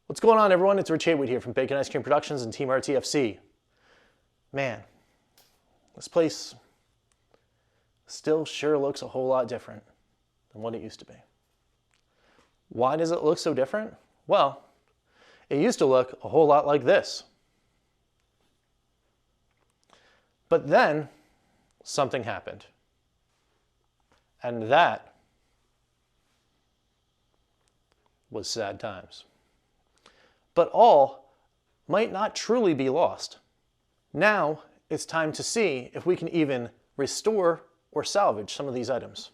What's going on, everyone? It's Rich Haywood here from Bacon Ice Cream Productions and Team RTFC. Man, this place still sure looks a whole lot different than what it used to be. Why does it look so different? Well, it used to look a whole lot like this. But then something happened. And that was sad times. But all might not truly be lost. Now it's time to see if we can even restore or salvage some of these items.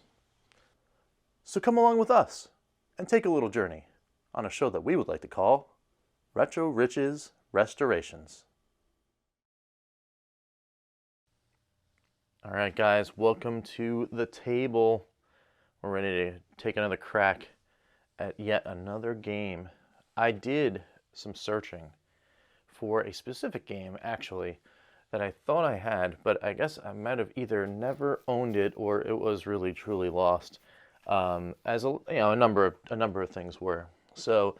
So come along with us and take a little journey on a show that we would like to call Retro Rich's Restorations. All right, guys, welcome to the table. We're ready to take another crack at yet another game. I did some searching for a specific game, actually, that I thought I had, but I guess I might have either never owned it or it was really truly lost, as a number of things were. So,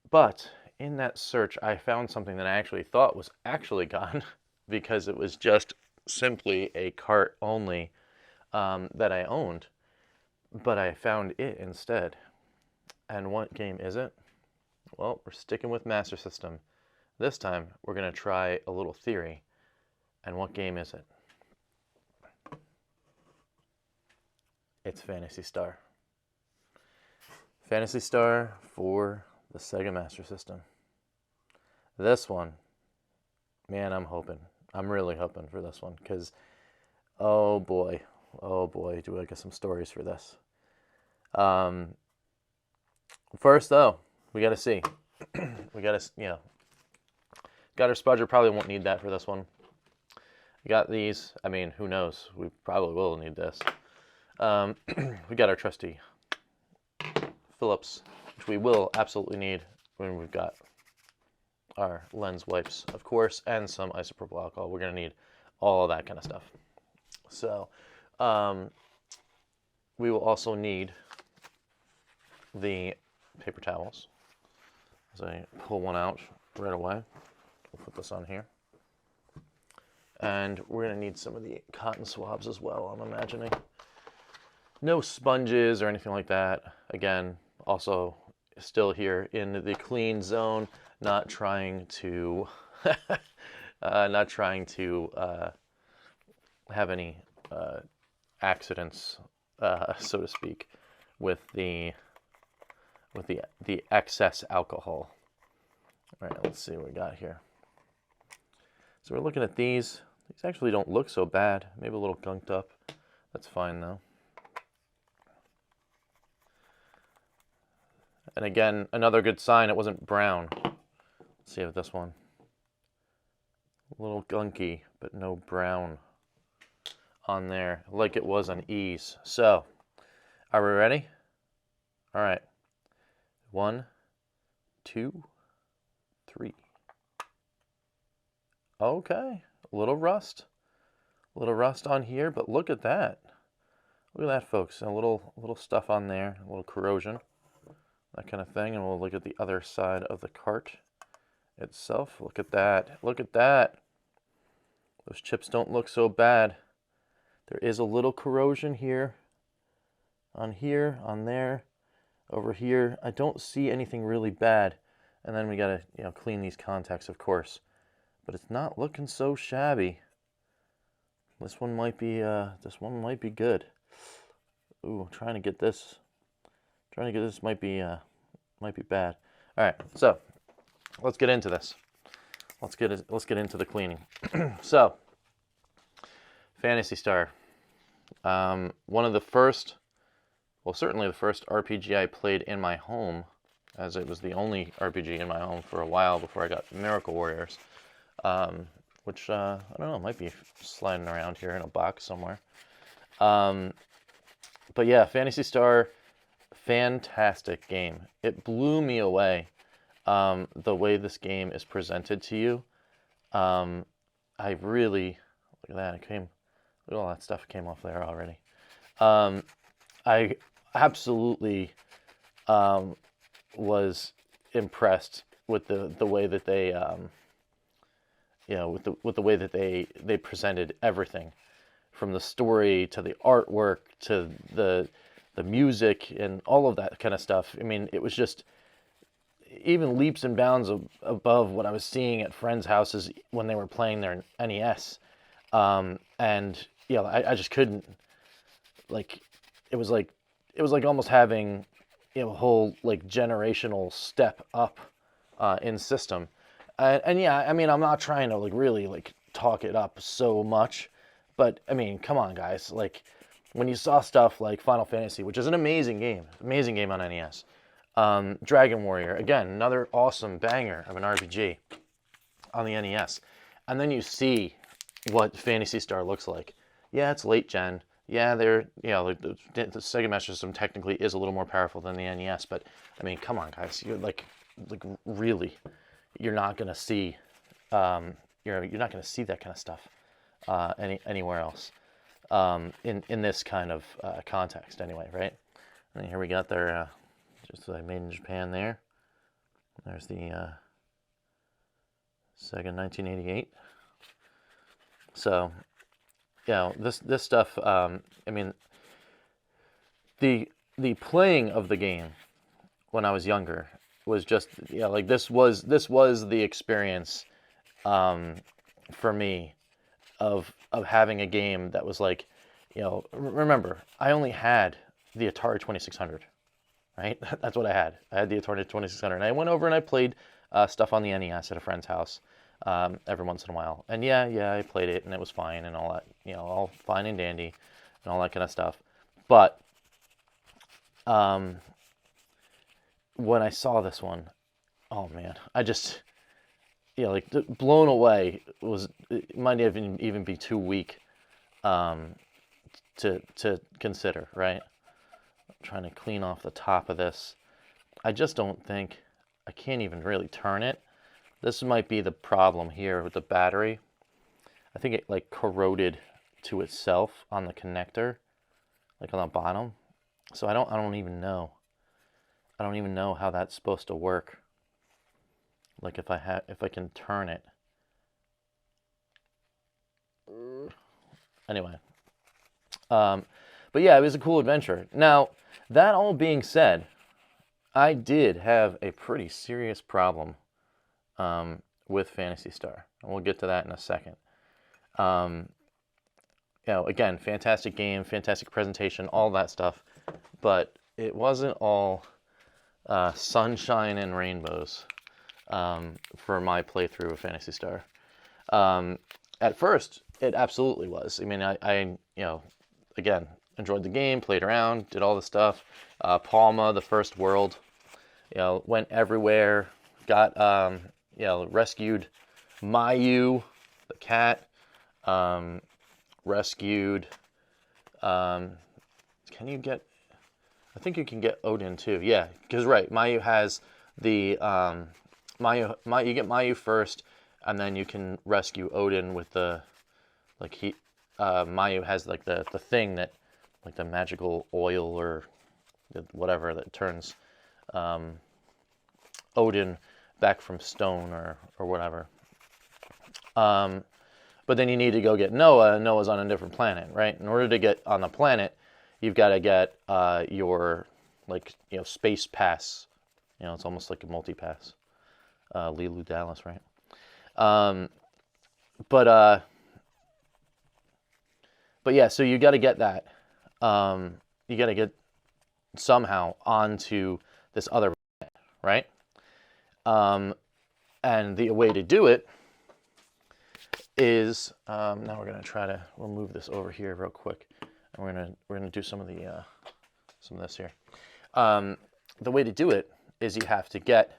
but in that search, I found something that I actually thought was actually gone because it was just simply a cart only that I owned, but I found it instead. And what game is it? Well, we're sticking with Master System. This time, we're going to try a little theory. And what game is it? It's Phantasy Star. Phantasy Star for the Sega Master System. This one, man, I'm really hoping for this one, because, oh boy, do I get some stories for this. First, though, we got to see. We got to, got our spudger. Probably won't need that for this one. We got these. I mean, who knows? We probably will need this. We got our trusty Phillips, which we will absolutely need when we've got our lens wipes, of course, and some isopropyl alcohol. We're going to need all of that kind of stuff. So, we will also need the paper towels. As I pull one out right away, we'll put this on here. And we're going to need some of the cotton swabs as well, I'm imagining. No sponges or anything like that. Again, also still here in the clean zone, not trying to have any accidents, so to speak, with the excess alcohol. All right, let's see what we got here. So we're looking at these. These actually don't look so bad. Maybe a little gunked up. That's fine though. And again, another good sign, it wasn't brown. Let's see if this one. A little gunky, but no brown on there, like it was on E's. So, are we ready? All right. 1, 2, 3. Okay, a little rust on here, but look at that. Look at that, folks. A little stuff on there, a little corrosion, that kind of thing. And we'll look at the other side of the cart itself. Look at that. Look at that. Those chips don't look so bad. There is a little corrosion here, on there. Over here, I don't see anything really bad. And then we gotta, clean these contacts, of course. But it's not looking so shabby. This one might be good. Ooh, trying to get this might be bad. All right, so let's get into this. Let's get into the cleaning. So, Phantasy Star, one of the first. Well, certainly the first RPG I played in my home, as it was the only RPG in my home for a while before I got Miracle Warriors, which, I don't know, might be sliding around here in a box somewhere. But yeah, Phantasy Star, fantastic game. It blew me away, the way this game is presented to you. I really, look at that, look at all that stuff came off there already. I absolutely was impressed with the way that they with the way that they presented everything, from the story to the artwork to the music and all of that kind of stuff. I mean, it was just even leaps and bounds above what I was seeing at friends' houses when they were playing their NES. And I just couldn't, like, it was like almost having, a whole like generational step up in system. And yeah, I mean, I'm not trying to like really like talk it up so much, but I mean, come on, guys. Like, when you saw stuff like Final Fantasy, which is an amazing game on NES, Dragon Warrior, again, another awesome banger of an RPG on the NES, and then you see what Phantasy Star looks like. Yeah, it's late gen. Yeah, the Sega Master System technically is a little more powerful than the NES, but I mean, come on, guys. You're like really, you're not gonna see, you're not gonna see that kind of stuff anywhere else, in this kind of context, anyway, right? And here we got their just made in Japan there. There's the Sega 1988. So, this stuff. I mean, the playing of the game when I was younger was just like this was the experience for me of having a game that was like, remember, I only had the Atari 2600, right? That's what I had. I had the Atari 2600, and I went over and I played stuff on the NES at a friend's house every once in a while. And yeah, I played it, and it was fine and all that, all fine and dandy and all that kind of stuff. But when I saw this one, oh man, I just, like, blown away. It might even be too weak to consider, right? I'm trying to clean off the top of this. I just don't think, I can't even really turn it. This might be the problem here with the battery. I think it like corroded to itself on the connector, like on the bottom. So I don't even know. I don't even know how that's supposed to work. Like if I can turn it. Anyway. But yeah, it was a cool adventure. Now, that all being said, I did have a pretty serious problem with Phantasy Star, and we'll get to that in a second. Again, fantastic game, fantastic presentation, all that stuff, but it wasn't all sunshine and rainbows for my playthrough of Phantasy Star. At first, it absolutely was. I mean, I again, enjoyed the game, played around, did all the stuff. Palma, the first world, went everywhere, got rescued Mayu, the cat, rescued, can you get, I think you can get Odin too, yeah, because right, Mayu has the, you get Mayu first, and then you can rescue Odin with the, like, Mayu has like the thing that, like the magical oil or whatever that turns Odin back from stone or whatever. But then you need to go get Noah, and Noah's on a different planet, right? In order to get on the planet, you've got to get your, like, space pass. It's almost like a multi-pass. Lilu Dallas, right? But yeah, so you got to get that. You got to get somehow onto this other planet, right? And the way to do it is, now we're going to try to, we'll move this over here real quick, and we're gonna do some of this here. The way to do it is you have to get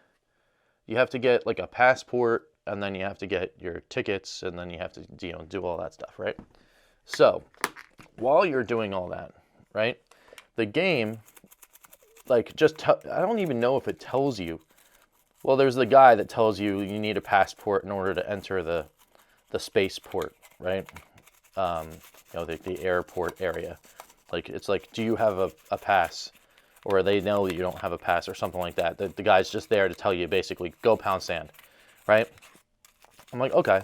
like a passport, and then you have to get your tickets, and then you have to do all that stuff, right? So while you're doing all that, right, the game, like, I don't even know if it tells you. Well, there's the guy that tells you you need a passport in order to enter the spaceport, right? The airport area. Like, it's like, do you have a pass? or they know that you don't have a pass or something like that. The guy's just there to tell you basically, go pound sand, right? I'm like, okay.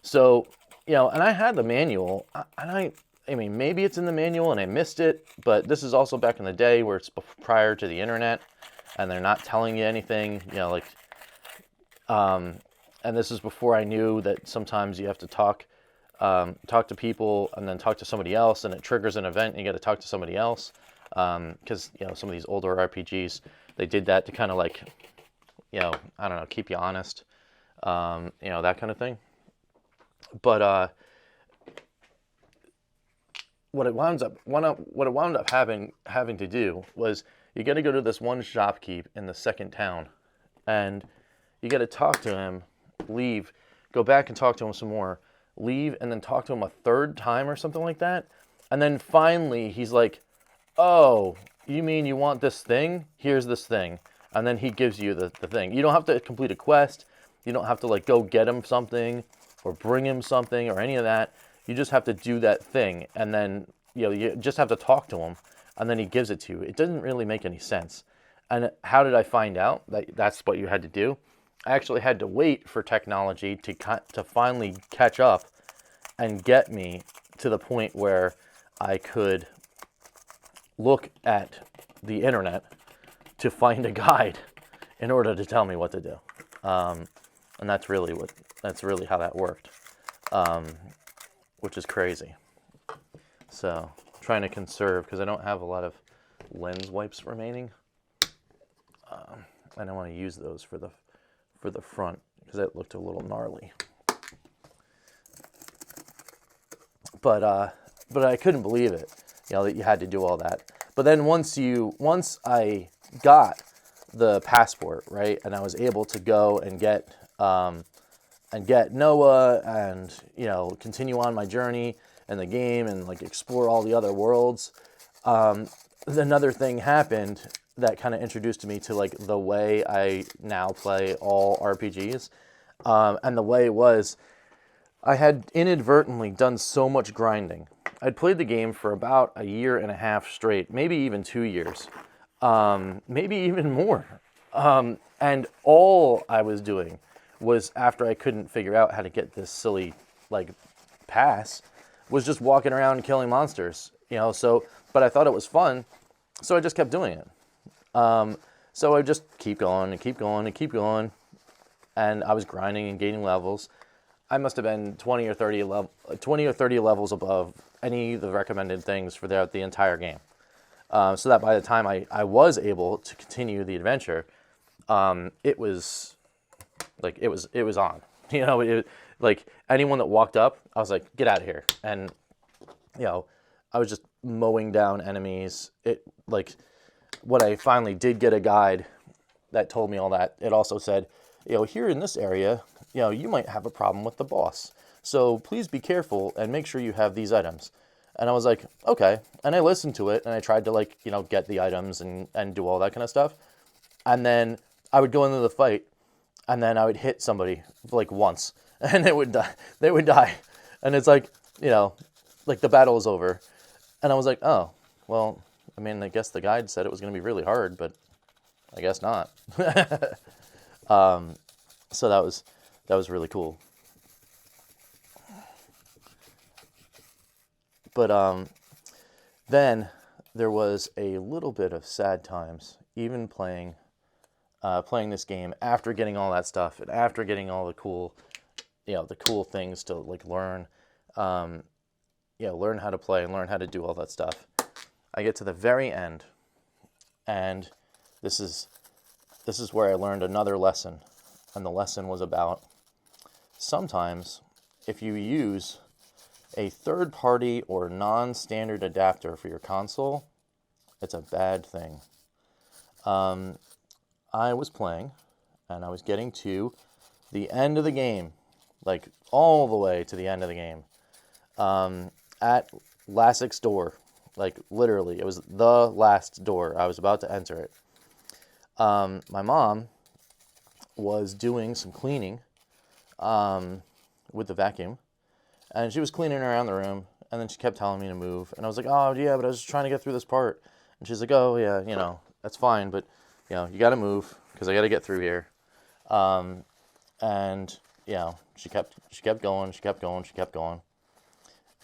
So, you know, and I had the manual, and I mean, maybe it's in the manual and I missed it, but this is also back in the day where it's prior to the internet, and they're not telling you anything, you know, like, and this is before I knew that sometimes you have to talk to people and then talk to somebody else, and it triggers an event and you got to talk to somebody else, because, you know, some of these older RPGs, they did that to kind of like, you know, I don't know, keep you honest, you know, that kind of thing. But what it wound up having to do was, you got to go to this one shopkeep in the second town, and you got to talk to him, leave, go back and talk to him some more, leave, and then talk to him a third time or something like that. And then finally he's like, oh, you mean you want this thing? Here's this thing. And then he gives you the thing. You don't have to complete a quest. You don't have to like go get him something or bring him something or any of that. You just have to do that thing. And then, you know, you just have to talk to him, and then he gives it to you. It doesn't really make any sense. And how did I find out that that's what you had to do? I actually had to wait for technology to finally catch up and get me to the point where I could look at the internet to find a guide in order to tell me what to do. And that's really how that worked, which is crazy. So, trying to conserve, because I don't have a lot of lens wipes remaining. I don't want to use those for the front, because it looked a little gnarly. But I couldn't believe it, you know, that you had to do all that. But then once I got the passport, right, and I was able to go and get Noah, and, you know, continue on my journey in the game and like explore all the other worlds, another thing happened that kind of introduced me to like the way I now play all RPGs. And the way was, I had inadvertently done so much grinding. I'd played the game for about a year and a half straight, maybe even 2 years, maybe even more. And all I was doing was, after I couldn't figure out how to get this silly like pass, was just walking around and killing monsters, you know. So, but I thought it was fun, so I just kept doing it. So I just keep going and keep going and keep going, and I was grinding and gaining levels. I must have been 20 or 30 levels above any of the recommended things for the entire game. So that by the time I was able to continue the adventure, it was on. You know, like anyone that walked up, I was like, get out of here. And, you know, I was just mowing down enemies. When I finally did get a guide that told me all that, it also said, you know, here in this area, you know, you might have a problem with the boss. So please be careful and make sure you have these items. And I was like, okay. And I listened to it, and I tried to, like, you know, get the items and do all that kind of stuff. And then I would go into the fight, and then I would hit somebody like once, and they would die. And it's like, you know, like the battle is over. And I was like, oh, well, I mean, I guess the guide said it was going to be really hard, but I guess not. So that was really cool. But then there was a little bit of sad times, even playing this game after getting all that stuff and after getting all the cool, you know, the cool things to like learn, learn how to play and learn how to do all that stuff. I get to the very end, and this is where I learned another lesson, and the lesson was about sometimes if you use a third-party or non-standard adapter for your console, it's a bad thing. I was playing, and I was getting to the end of the game, like all the way to the end of the game, at Lassek's door. Like, literally, it was the last door. I was about to enter it. My mom was doing some cleaning with the vacuum, and she was cleaning around the room, and then she kept telling me to move, and I was like, oh, yeah, but I was just trying to get through this part. And she's like, oh, yeah, you know, that's fine, but, you know, you got to move because I got to get through here. And, you know, she kept going.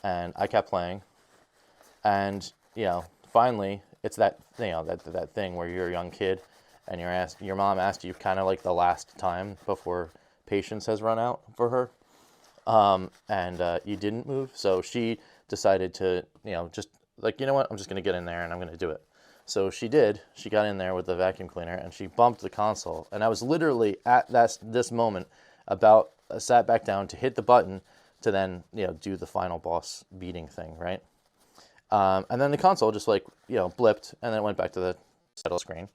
And I kept playing. And, you know, finally, it's that, you know, that thing where you're a young kid and your mom asked you kind of like the last time before patience has run out for her. And you didn't move. So she decided to, you know, just like, you know what, I'm just going to get in there and I'm going to do it. So she did. She got in there with the vacuum cleaner and she bumped the console. And I was literally at this moment about sat back down to hit the button to then, you know, do the final boss beating thing, right? And then the console just like, you know, blipped and then it went back to the settle screen.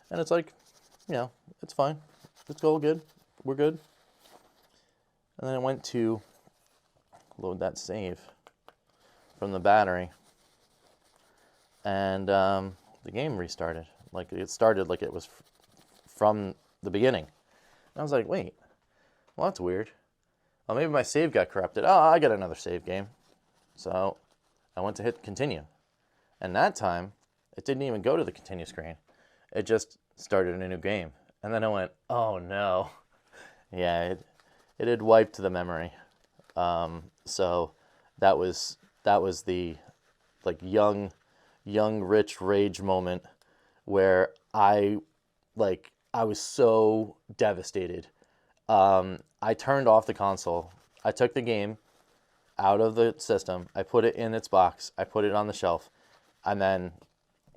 And it's like, you know, it's fine. It's all good. We're good. And then it went to load that save from the battery. And the game restarted. Like it started like it was from the beginning. And I was like, wait, well, that's weird. Well, maybe my save got corrupted. Oh, I got another save game. So I went to hit continue. And that time, it didn't even go to the continue screen. It just started a new game. And then I went, oh no. Yeah, it had wiped the memory. So that was the like young rich rage moment where I was so devastated. I turned off the console. I took the game out of the system. I put it in its box. I put it on the shelf, and then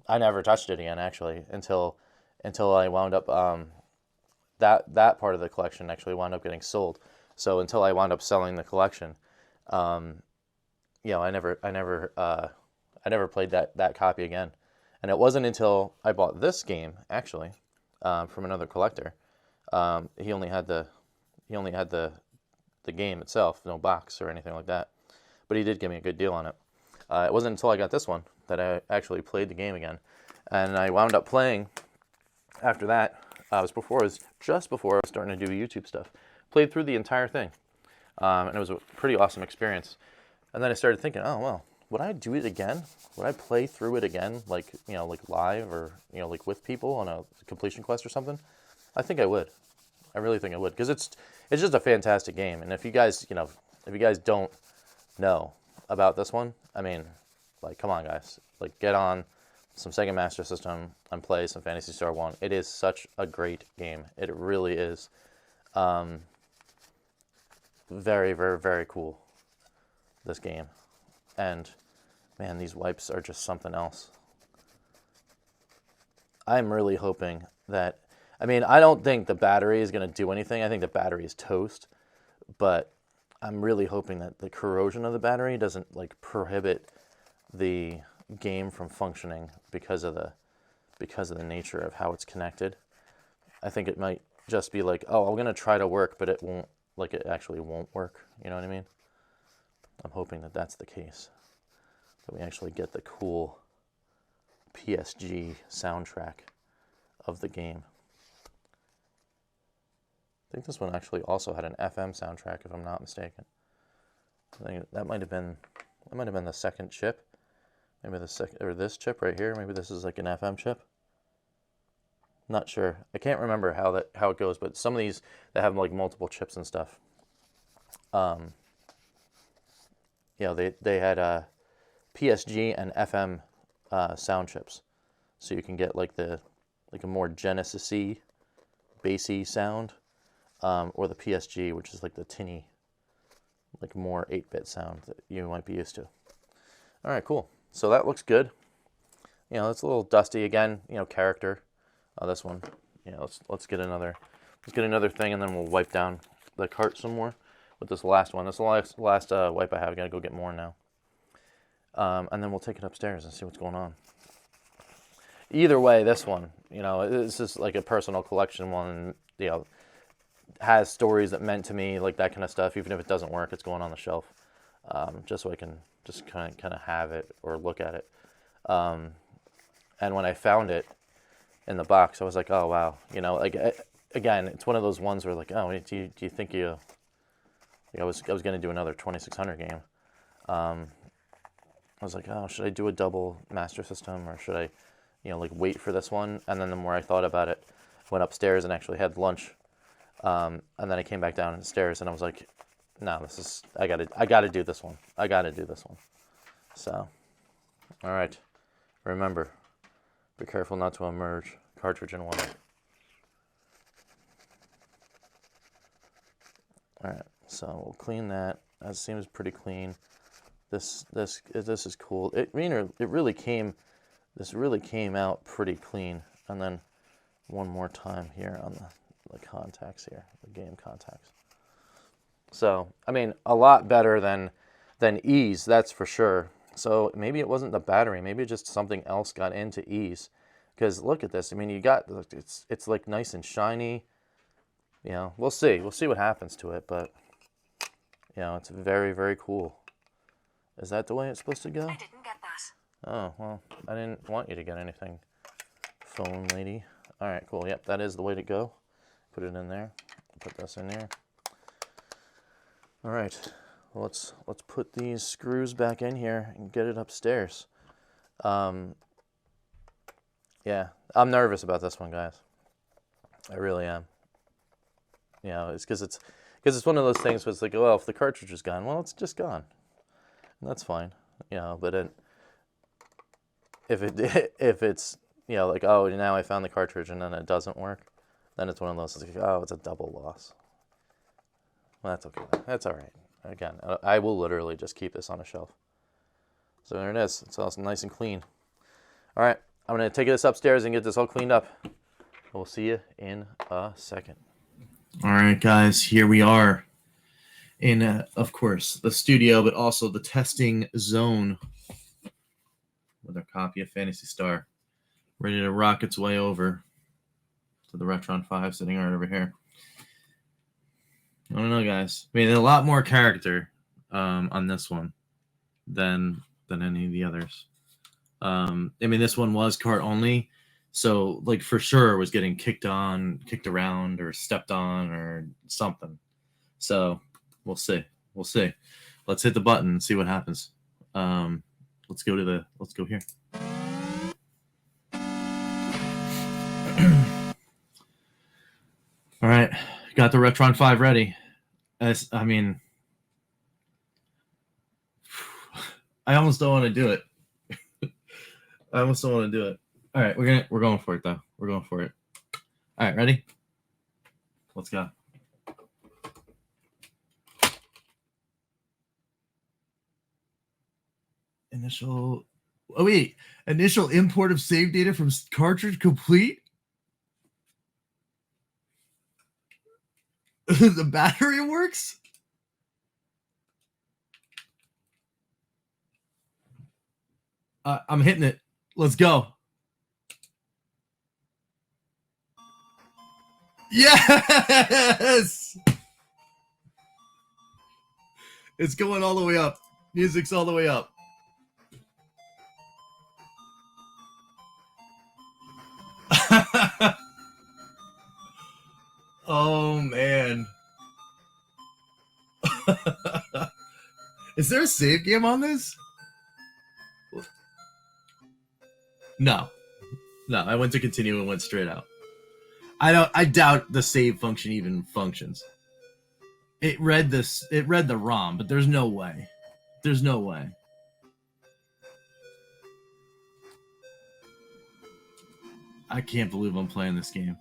I never touched it again actually until I wound up that part of the collection actually wound up getting sold. So until I wound up selling the collection, you know, I never played that copy again. And it wasn't until I bought this game actually from another collector. He only had the game itself, no box or anything like that. But he did give me a good deal on it. It wasn't until I got this one that I actually played the game again. And I wound up playing after that. It was just before I was starting to do YouTube stuff. Played through the entire thing. And it was a pretty awesome experience. And then I started thinking, oh, well, would I do it again? Would I play through it again, like, you know, like live or, you know, like with people on a completion quest or something? I think I would. I really think I would, because it's just a fantastic game. And if you guys, you know, don't know about this one, I mean, like, come on, guys. Like, get on some Sega Master System and play some Phantasy Star 1. It is such a great game. It really is. Very, very, very cool, this game. And, man, these wipes are just something else. I'm really hoping that, I mean, I don't think the battery is going to do anything. I think the battery is toast. But I'm really hoping that the corrosion of the battery doesn't, like, prohibit the game from functioning because of the nature of how it's connected. I think it might just be like, oh, I'm going to try to work, but it won't, like, it actually won't work. You know what I mean? I'm hoping that that's the case. That we actually get the cool PSG soundtrack of the game. I think this one actually also had an FM soundtrack, if I'm not mistaken. I think that might have been the second chip. Maybe the second, or this chip right here. Maybe this is like an FM chip. Not sure. I can't remember how it goes, but some of these that have like multiple chips and stuff. You know, they had PSG and FM sound chips, so you can get like a more Genesis-y, bassy sound, or the PSG, which is like the tinny, like more 8-bit sound that you might be used to. All right, cool. So that looks good. You know, it's a little dusty again. You know, character. This one. You know, let's get another thing, and then we'll wipe down the cart some more with this last one. This is the last wipe I have. I gotta go get more now. And then we'll take it upstairs and see what's going on. Either way, this one, you know, it's just like a personal collection one. You know, has stories that meant to me, like that kind of stuff. Even if it doesn't work, it's going on the shelf, just so I can just kind of have it or look at it. And when I found it in the box, I was like, oh wow, you know, like again, it's one of those ones where like, oh, do you think you know, I was going to do another 2600 game. I was like, oh, should I do a double Master System, or should I, you know, like wait for this one. And then the more I thought about it, went upstairs and actually had lunch. And then I came back downstairs and I was like, no, this is, I gotta do this one. I gotta do this one. So, all right. Remember, be careful not to immerse cartridge in water. All right, so we'll clean that. That seems pretty clean. This is cool. This really came out pretty clean. And then one more time here on the contacts here, the game contacts. So, I mean, a lot better than ease, that's for sure. So maybe it wasn't the battery, maybe just something else got into ease. Because look at this. I mean, you got, it's like nice and shiny. You know, we'll see. We'll see what happens to it, but you know, it's very, very cool. Is that the way it's supposed to go? I didn't get that. Oh, well, I didn't want you to get anything, phone lady. All right, cool. Yep, that is the way to go. Put it in there. Put this in there. All right, well, let's put these screws back in here and get it upstairs. Yeah, I'm nervous about this one, guys. I really am. You know, it's because it's one of those things where it's like, well, if the cartridge is gone, well, it's just gone. And that's fine. You know, but if it's, you know, like, oh, now I found the cartridge and then it doesn't work, then it's one of those, it's like, oh, it's a double loss. Well, that's okay. That's all right. Again, I will literally just keep this on a shelf. So there it is. It's all nice and clean. All right, I'm going to take this upstairs and get this all cleaned up. We'll see you in a second. All right, guys, here we are in, of course, the studio, but also the testing zone with our copy of Phantasy Star, ready to rock its way over to the Retron 5 sitting right over here. I don't know, guys. I mean, a lot more character on this one than any of the others. I mean, this one was cart only. So, like, for sure was getting kicked around, or stepped on, or something. So, we'll see. We'll see. Let's hit the button and see what happens. Let's go here. All right. Got the Retron 5 ready. I mean, I almost don't want to do it. I almost don't want to do it. All right, we're going for it though. We're going for it. All right, ready? Let's go. Initial import of save data from cartridge complete. The battery works. I'm hitting it. Let's go. Yes! It's going all the way up. Music's all the way up. Oh, man. Is there a save game on this? No. No, I went to continue and went straight out. I doubt the save function even functions. It read the ROM, but there's no way. There's no way. I can't believe I'm playing this game.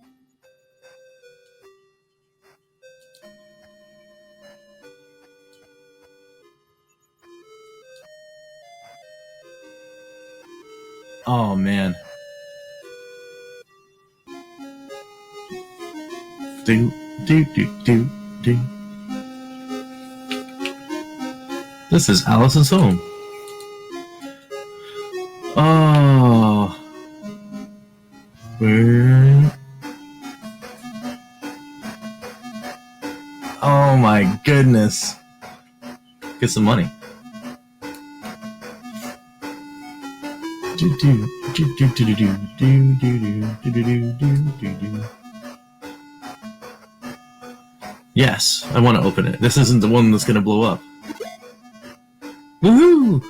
Oh, man. Do. This is Alice's home. Oh. Oh, my goodness. Get some money. Yes, I want to open it. This isn't the one that's going to blow up. Woohoo!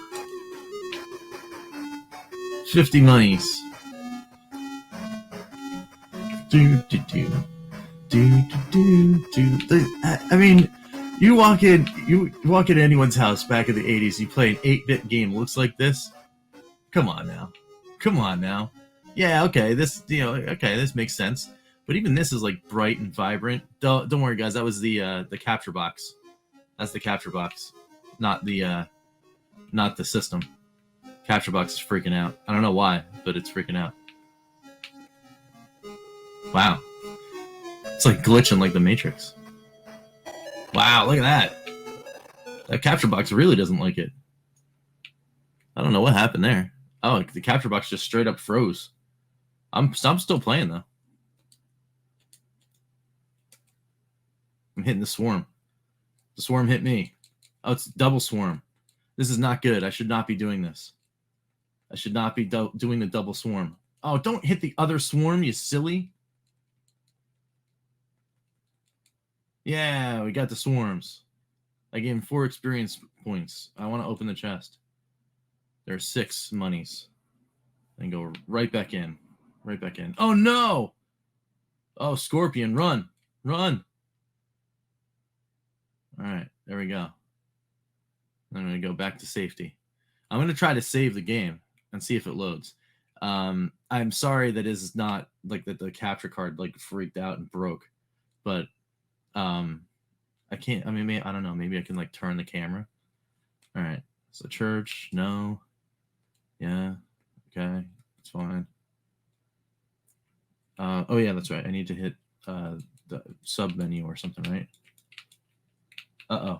50 monies. I mean, you walk in anyone's house back in the 80s, you play an 8-bit game looks like this. Come on now. Yeah, okay, this makes sense. But even this is like bright and vibrant. Don't worry, guys. That was the capture box. That's the capture box, not the system. Capture box is freaking out. I don't know why, but it's freaking out. Wow, it's like glitching like the Matrix. Wow, look at that. That capture box really doesn't like it. I don't know what happened there. Oh, the capture box just straight up froze. I'm still playing though. I'm hitting the swarm. The swarm hit me. Oh, it's double swarm. This is not good. I should not be doing this. I should not be doing the double swarm. Oh, don't hit the other swarm, you silly. Yeah, we got the swarms. I gave him 4 experience points. I want to open the chest. There are 6 monies. And go right back in. Right back in. Oh, no! Oh, Scorpion, run. Run. All right, there we go. I'm going to go back to safety. I'm going to try to save the game and see if it loads. I'm sorry that is not like that the capture card like freaked out and broke, but I can't. I mean, I don't know. Maybe I can like turn the camera. All right. So church, no. Yeah. Okay. It's fine. Oh yeah, that's right. I need to hit the sub menu or something, right? Uh-oh.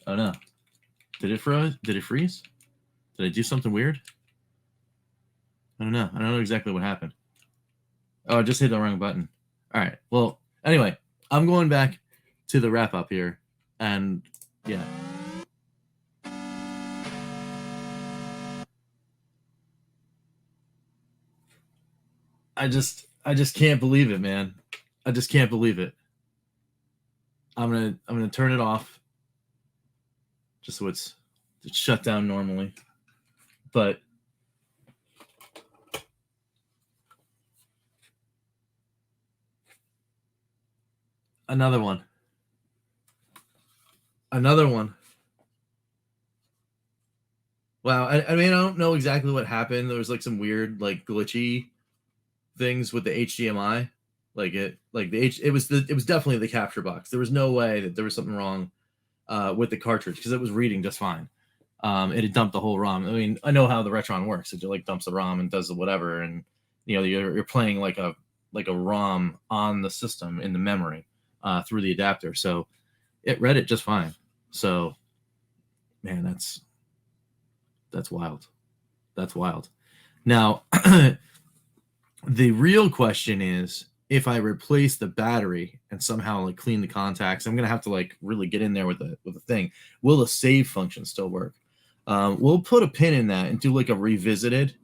Oh no. Did it freeze? Did it freeze? Did I do something weird? I don't know. I don't know exactly what happened. Oh, I just hit the wrong button. All right. Well, anyway, I'm going back to the wrap up here. And yeah. I just can't believe it, man. I just can't believe it. I'm gonna turn it off. Just so it's shut down normally. But another one. Wow, I mean, I don't know exactly what happened. There was like some weird, like glitchy things with the HDMI. It was definitely the capture box. There was no way that there was something wrong with the cartridge because it was reading just fine. It had dumped the whole ROM. I mean, I know how the Retron works. It like dumps the ROM and does whatever, and you know you're playing like a ROM on the system in the memory through the adapter. So it read it just fine. So, man, that's wild. That's wild. Now, the real question is, if I replace the battery and somehow like clean the contacts, I'm gonna have to like really get in there with the thing. Will the save function still work? We'll put a pin in that and do like a revisited,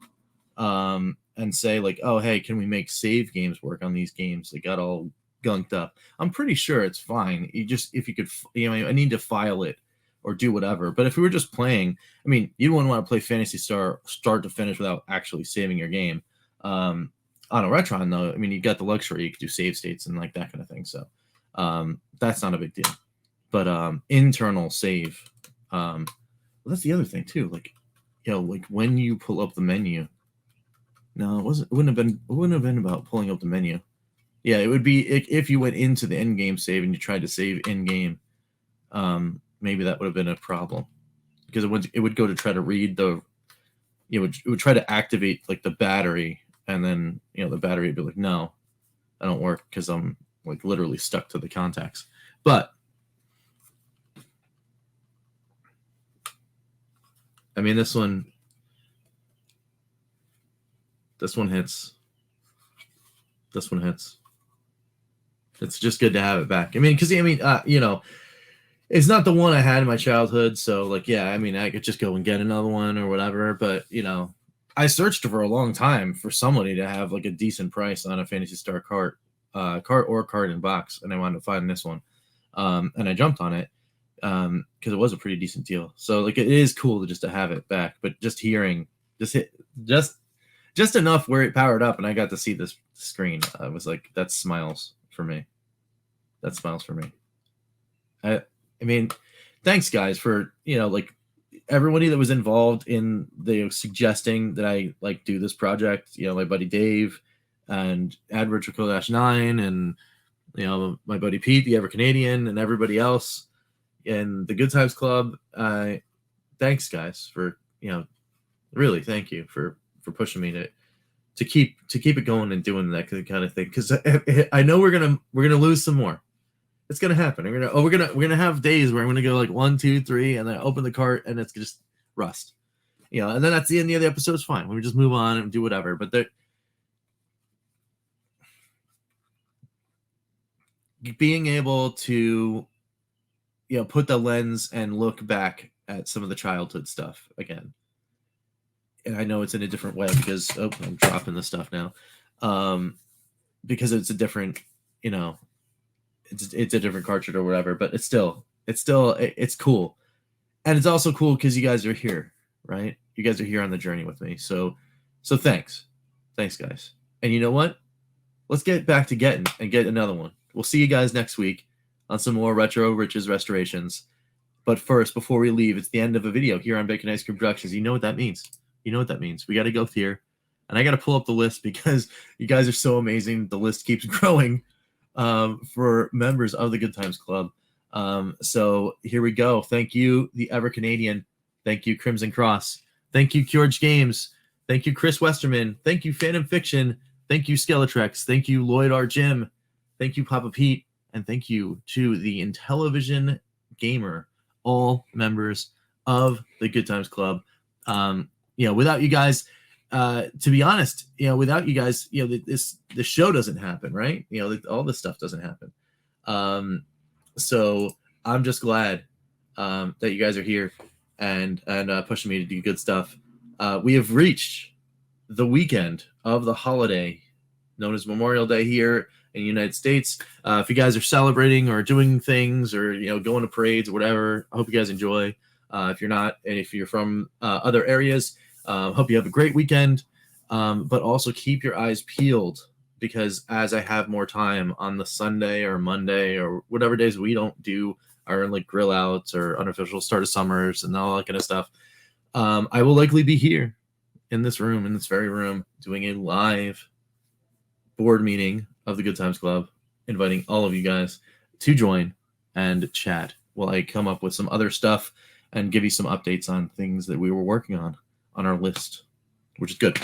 and say like, oh hey, can we make save games work on these games that got all gunked up? I'm pretty sure it's fine. If you could, I need to file it or do whatever. But if we were just playing, I mean, you wouldn't want to play Phantasy Star start to finish without actually saving your game. On a Retron, though, I mean, you got the luxury. You could do save states and like that kind of thing. So that's not a big deal. But internal save, well, that's the other thing too. Like, like when you pull up the menu. No, it wouldn't have been about pulling up the menu. Yeah, it would be if you went into the end game save and you tried to save in game. Maybe that would have been a problem because it would go to try to read it would try to activate like the battery, and then the battery would be like, no, that don't work because I'm like literally stuck to the contacts. But I mean, this one hits. This one hits. It's just good to have it back. I mean, because it's not the one I had in my childhood, so like, yeah, I mean, I could just go and get another one or whatever. But I searched for a long time for somebody to have like a decent price on a Phantasy Star cart in box, and I wound up finding this one, and I jumped on it because it was a pretty decent deal. So like, it is cool to have it back. But just just enough where it powered up and I got to see this screen. I was like, that smiles for me. That smiles for me. I mean, thanks guys for, like everybody that was involved in the suggesting that I like do this project, my buddy Dave and Advertical-9 and, my buddy Pete, the EverCanadian, and everybody else in the Good Times Club. Thanks guys for, really thank you for pushing me to keep it going and doing that kind of thing. Because I know we're gonna lose some more. It's gonna happen. We're gonna have days where I'm gonna go like 1, 2, 3, and then I open the cart and it's just rust. And then that's the end of the episode. It's fine. We just move on and do whatever. But being able to put the lens and look back at some of the childhood stuff again. And I know it's in a different way because I'm dropping the stuff now. Because it's a different, it's a different cartridge or whatever, but it's cool. And it's also cool because you guys are here, right? You guys are here on the journey with me. So thanks. Thanks guys. And you know what? Let's get back to get another one. We'll see you guys next week on some more Retro Riches restorations. But first, before we leave, it's the end of a video here on Bacon Ice Cream Productions. You know what that means. You know what that means. We got to go here. And I got to pull up the list because you guys are so amazing. The list keeps growing for members of the Good Times Club. So here we go. Thank you, the EverCanadian. Thank you, Crimson Cross. Thank you, QEORGE Games. Thank you, Chris Westerman. Thank you, Phantom Fiction. Thank you, Skeletrex. Thank you, Lloyd R. Jim. Thank you, Papa Pete. And thank you to the INTELLIVISION Gamer, all members of the Good Times Club. Without you guys, to be honest, without you guys, the show doesn't happen, right? All this stuff doesn't happen. So I'm just glad that you guys are here and pushing me to do good stuff. We have reached the weekend of the holiday known as Memorial Day here in the United States. If you guys are celebrating or doing things or going to parades or whatever, I hope you guys enjoy. If you're not, and if you're from other areas, hope you have a great weekend. But also keep your eyes peeled because as I have more time on the Sunday or Monday or whatever days we don't do our like grill outs or unofficial start of summers and all that kind of stuff, I will likely be here in this very room, doing a live board meeting of the Good Times Club, inviting all of you guys to join and chat while I come up with some other stuff and give you some updates on things that we were working on our list, which is good.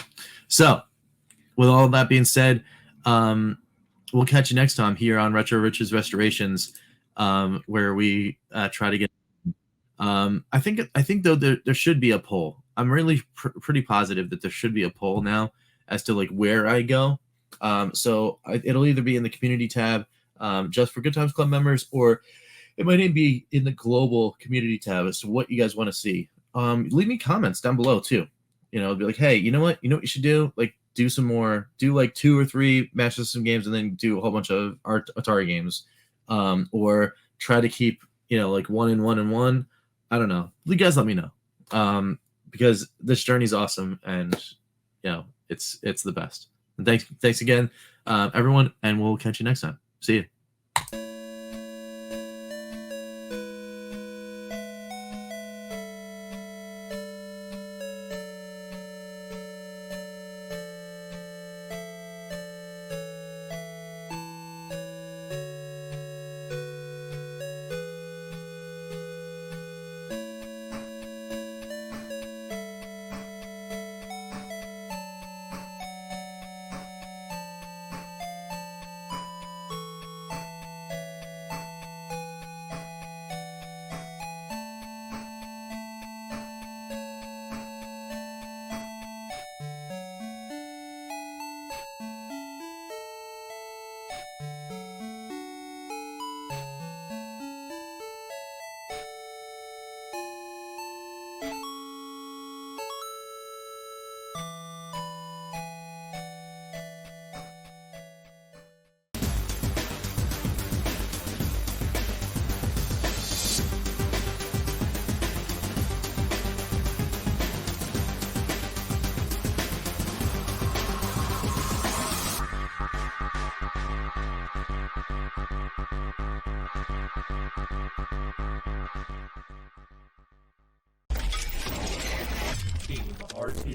So with all of that being said, we'll catch you next time here on Retro Riches Restorations, where we try to get I think though there should be a poll. I'm really pretty positive that there should be a poll now as to like where I go. So it'll either be in the community tab just for Good Times Club members, or it might even be in the global community tab as to what you guys want to see. Leave me comments down below too. Be like, hey, you know what you should do? Like do some more, do like 2 or 3 Master System games and then do a whole bunch of Atari games. Or try to keep, like 1 and 1 and 1. I don't know. You guys let me know. Because this journey's awesome and it's the best. And thanks again, everyone, and we'll catch you next time. See you.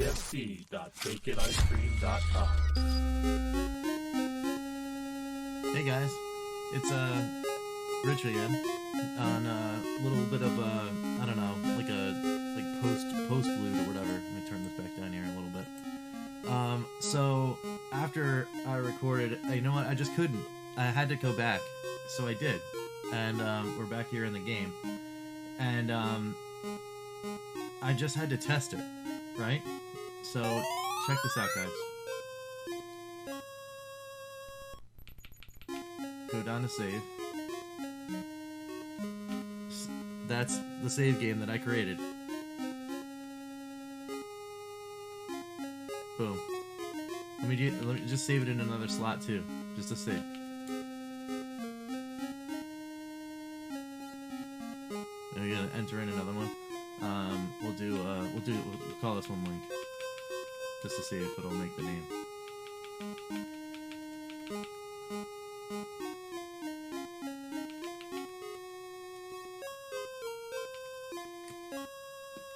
dsc.baconicecream.com. Hey guys, it's Rich again on a little bit of I don't know, like postlude or whatever. Let me turn this back down here a little bit. So after I recorded, you know what? I just couldn't. I had to go back, so I did, and we're back here in the game, and I just had to test it, right? So check this out, guys. Go down to save. That's the save game that I created. Boom. Let me just save it in another slot too, just to see. Then we're gonna enter in another one. We'll call this one Link, just to see if it'll make the name.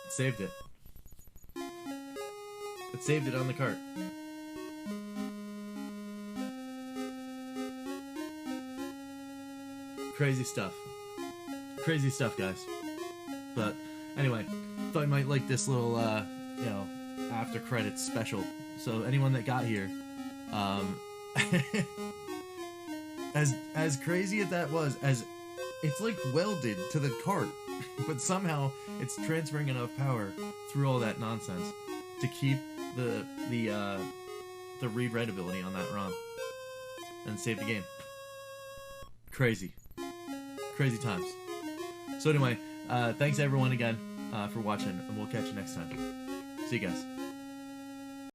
Saved it. It saved it on the cart. Crazy stuff. Crazy stuff, guys. But anyway, thought you might like this little, after credits special. So anyone that got here, as crazy as that was, as it's like welded to the cart, but somehow it's transferring enough power through all that nonsense to keep the read-write ability on that ROM and save the game. Crazy times. So anyway, thanks everyone again for watching, and we'll catch you next time. See you guys.